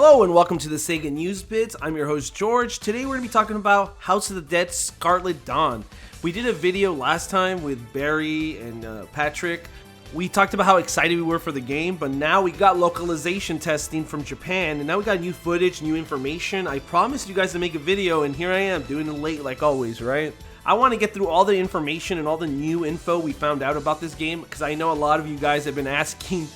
Hello and welcome to the Sega News Bits. I'm your host George. Today we're going to be talking about House of the Dead Scarlet Dawn. We did a video last time with Barry and Patrick. We talked about how excited we were for the game, but now we got localization testing from Japan, and now we got new footage, new information. I promised you guys to make a video, and here I am doing it late like always, right? I want to get through all the information and all the new info we found out about this game, because I know a lot of you guys have been asking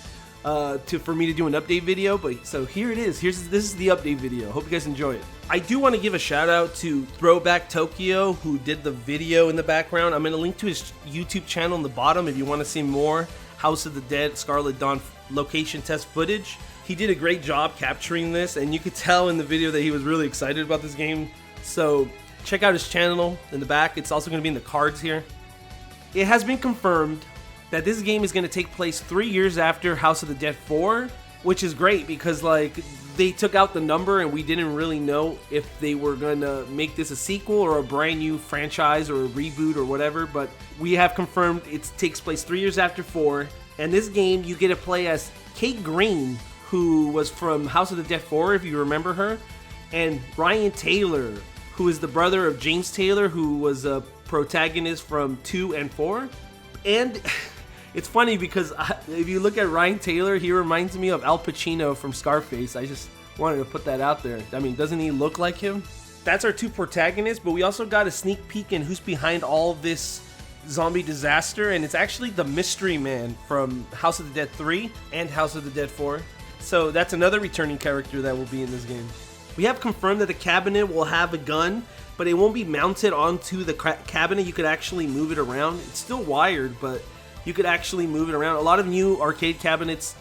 for me to do an update video, but so here it is. This is the update video. Hope you guys enjoy it. I do want to give a shout out to Throwback Tokyo, who did the video in the background. I'm going to link to his YouTube channel in the bottom if you want to see more House of the Dead Scarlet Dawn location test footage. He did a great job capturing this, and you could tell in the video that he was really excited about this game. So check out his channel in the back. It's also going to be in the cards here. It has been confirmed that this game is going to take place 3 years after House of the Dead 4, which is great because like they took out the number and we didn't really know if they were going to make this a sequel or a brand new franchise or a reboot or whatever, but we have confirmed it takes place 3 years after 4, and this game you get to play as Kate Green, who was from House of the Dead 4 if you remember her, and Ryan Taylor, who is the brother of James Taylor, who was a protagonist from 2 and 4. And it's funny because if you look at Ryan Taylor, he reminds me of Al Pacino from Scarface. I just wanted to put that out there. I mean, doesn't he look like him? That's our two protagonists, but we also got a sneak peek in who's behind all this zombie disaster, and it's actually the Mystery Man from House of the Dead 3 and House of the Dead 4. So that's another returning character that will be in this game. We have confirmed that the cabinet will have a gun, but it won't be mounted onto the cabinet. You could actually move it around. It's still wired, but you could actually move it around. A lot of new arcade cabinets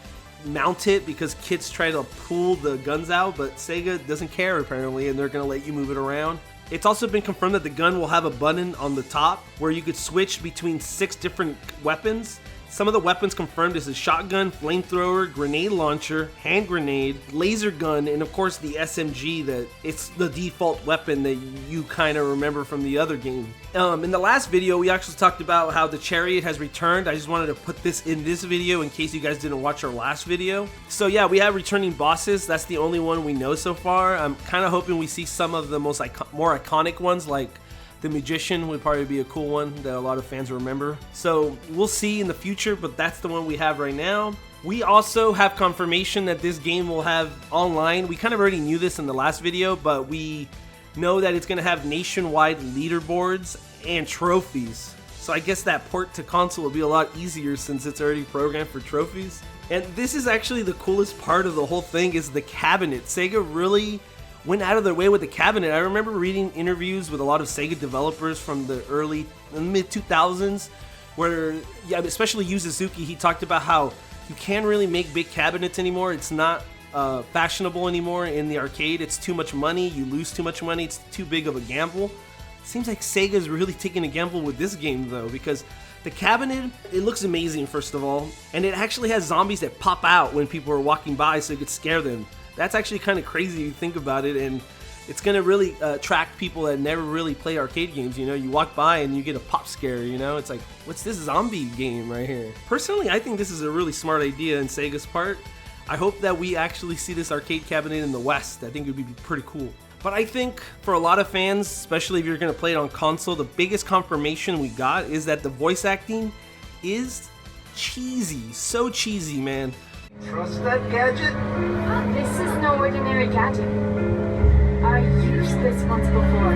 mount it because kids try to pull the guns out, but Sega doesn't care apparently, and they're going to let you move it around. It's also been confirmed that the gun will have a button on the top where you could switch between 6 different weapons. Some of the weapons confirmed is a shotgun, flamethrower, grenade launcher, hand grenade, laser gun, and of course the SMG. That it's the default weapon that you kind of remember from the other game. In the last video, we actually talked about how the chariot has returned. I just wanted to put this in this video in case you guys didn't watch our last video. So yeah, we have returning bosses. That's the only one we know so far. I'm kind of hoping we see some of the more iconic ones, like the Magician would probably be a cool one that a lot of fans remember. So we'll see in the future, but that's the one we have right now. We also have confirmation that this game will have online. We kind of already knew this in the last video, but we know that it's going to have nationwide leaderboards and trophies. So I guess that port to console will be a lot easier since it's already programmed for trophies. And this is actually the coolest part of the whole thing, is the cabinet. Sega really went out of their way with the cabinet. I remember reading interviews with a lot of Sega developers from the mid 2000s where, yeah, especially Yu Suzuki, he talked about how you can't really make big cabinets anymore. It's not fashionable anymore in the arcade. It's too much money. You lose too much money. It's too big of a gamble. Seems like Sega's really taking a gamble with this game though, because the cabinet, it looks amazing first of all, and it actually has zombies that pop out when people are walking by so you could scare them. That's actually kind of crazy if you think about it, and it's going to really attract people that never really play arcade games. You know, you walk by and you get a pop scare, you know? It's like, what's this zombie game right here? Personally, I think this is a really smart idea in Sega's part. I hope that we actually see this arcade cabinet in the West. I think it would be pretty cool. But I think for a lot of fans, especially if you're going to play it on console, the biggest confirmation we got is that the voice acting is cheesy. So cheesy, man. Trust that gadget? This is no ordinary gadget. I used this once before.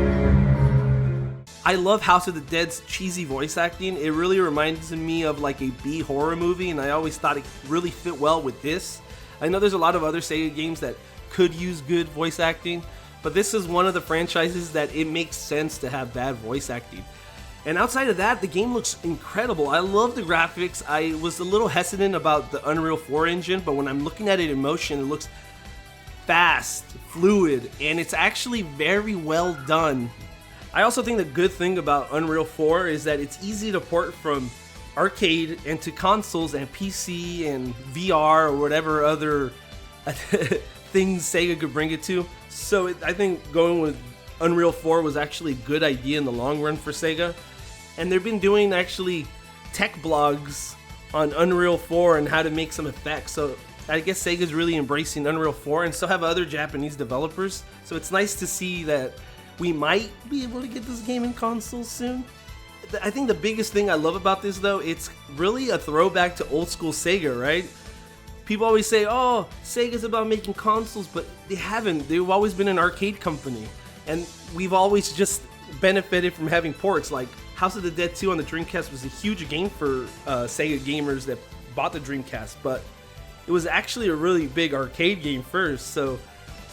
I love House of the Dead's cheesy voice acting. It really reminds me of like a B horror movie, and I always thought it really fit well with this. I know there's a lot of other Sega games that could use good voice acting, but this is one of the franchises that it makes sense to have bad voice acting. And outside of that, the game looks incredible. I love the graphics. I was a little hesitant about the Unreal 4 engine, but when I'm looking at it in motion, it looks fast, fluid, and it's actually very well done. I also think the good thing about Unreal 4 is that it's easy to port from arcade into consoles and PC and VR or whatever other things Sega could bring it to. So I think going with Unreal 4 was actually a good idea in the long run for Sega. And they've been doing actually tech blogs on Unreal 4 and how to make some effects. So I guess Sega's really embracing Unreal 4 and still have other Japanese developers. So it's nice to see that we might be able to get this game in consoles soon. I think the biggest thing I love about this though, it's really a throwback to old school Sega, right? People always say, oh, Sega's about making consoles, but they haven't. They've always been an arcade company. And we've always just benefited from having ports. Like House of the Dead 2 on the Dreamcast was a huge game for Sega gamers that bought the Dreamcast, but it was actually a really big arcade game first. So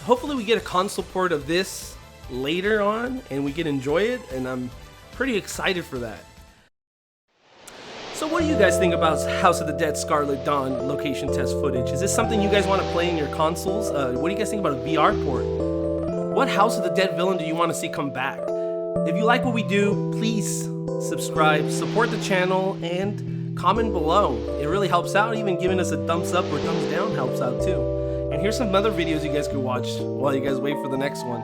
hopefully we get a console port of this later on and we can enjoy it, and I'm pretty excited for that. So what do you guys think about House of the Dead Scarlet Dawn location test footage? Is this something you guys want to play in your consoles? What do you guys think about a VR port? What House of the Dead villain do you want to see come back? If you like what we do, please subscribe, support the channel, and comment below. It really helps out. Even giving us a thumbs up or thumbs down helps out too. And here's some other videos you guys could watch while you guys wait for the next one.